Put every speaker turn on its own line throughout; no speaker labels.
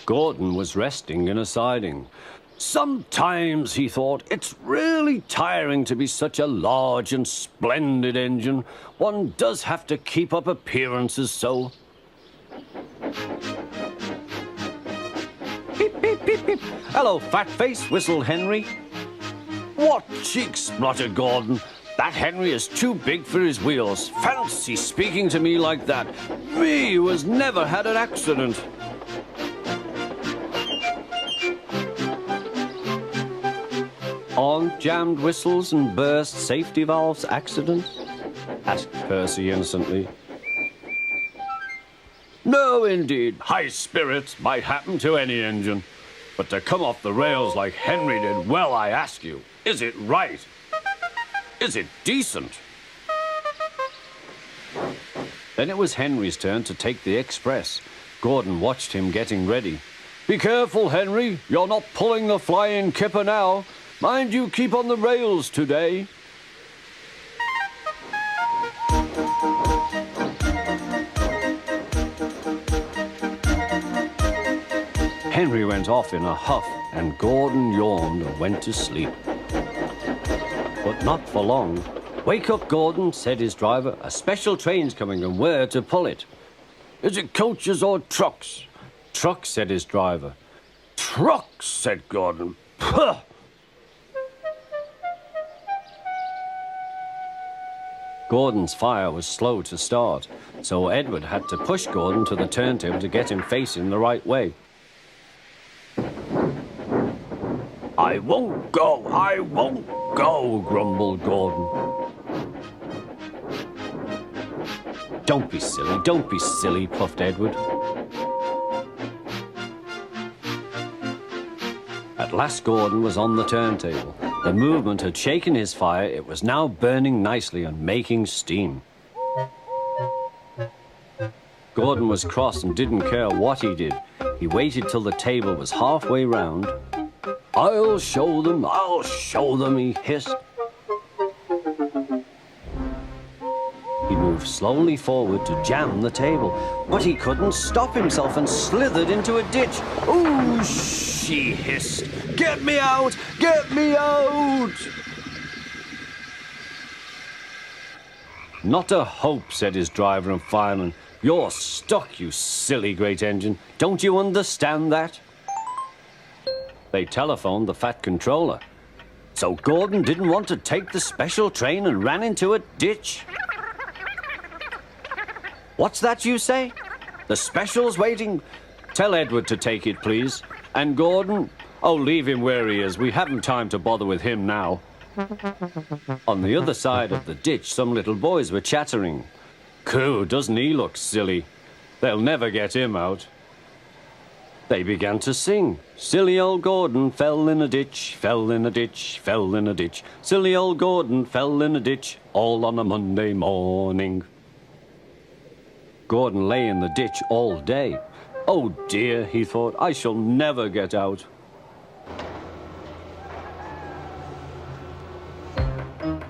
Gordon was resting in a siding. Sometimes, he thought, it's really tiring to be such a large and splendid engine. One does have to keep up appearances so. Beep, beep, beep, beep. Hello, fat face, whistled Henry. What cheeks, spluttered Gordon. That Henry is too big for his wheels. Fancy speaking to me like that. Me, who has never had an accident. Aren't jammed whistles and burst safety valves accidents? Asked Percy innocently. No, indeed. High spirits might happen to any engine. But to come off the rails like Henry did, well, I ask you, is it right? Is it decent? Then it was Henry's turn to take the express. Gordon watched him getting ready. Be careful, Henry. You're not pulling the flying kipper now. Mind you keep on the rails today. Henry went off in a huff, and Gordon yawned and went to sleep. But not for long. Wake up, Gordon, said his driver. A special train's coming, and we're to pull it. Is it coaches or trucks? Trucks, said his driver. Trucks, said Gordon. Puh! Gordon's fire was slow to start, so Edward had to push Gordon to the turntable to get him facing the right way. I won't go, grumbled Gordon. Don't be silly, puffed Edward. At last Gordon was on the turntable. The movement had shaken his fire. It was now burning nicely and making steam. Gordon was cross and didn't care what he did. He waited till the table was halfway round. I'll show them, he hissed. He moved slowly forward to jam the table, but he couldn't stop himself and slithered into a ditch. Ooh, she hissed. Get me out! Get me out! Not a hope, said his driver and fireman. You're stuck, you silly great engine. Don't you understand that? They telephoned the Fat Controller. So Gordon didn't want to take the special train and ran into a ditch. What's that you say? The special's waiting? Tell Edward to take it, please. And Gordon? Oh, leave him where he is. We haven't time to bother with him now. On the other side of the ditch, some little boys were chattering. Coo, doesn't he look silly? They'll never get him out. They began to sing. Silly old Gordon fell in a ditch, fell in a ditch, fell in a ditch. Silly old Gordon fell in a ditch, all on a Monday morning. Gordon lay in the ditch all day. Oh dear, he thought, I shall never get out.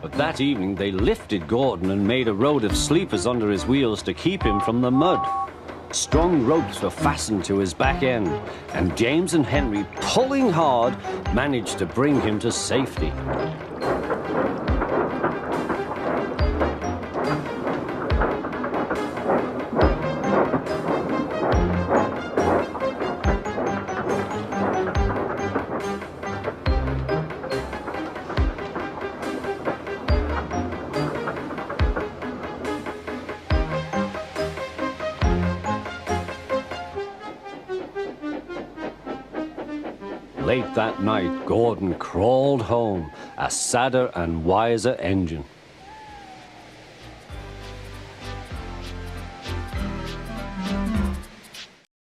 But that evening they lifted Gordon and made a road of sleepers under his wheels to keep him from the mud. Strong ropes were fastened to his back end, and James and Henry, pulling hard, managed to bring him to safety. Late that night, Gordon crawled home, a sadder and wiser engine.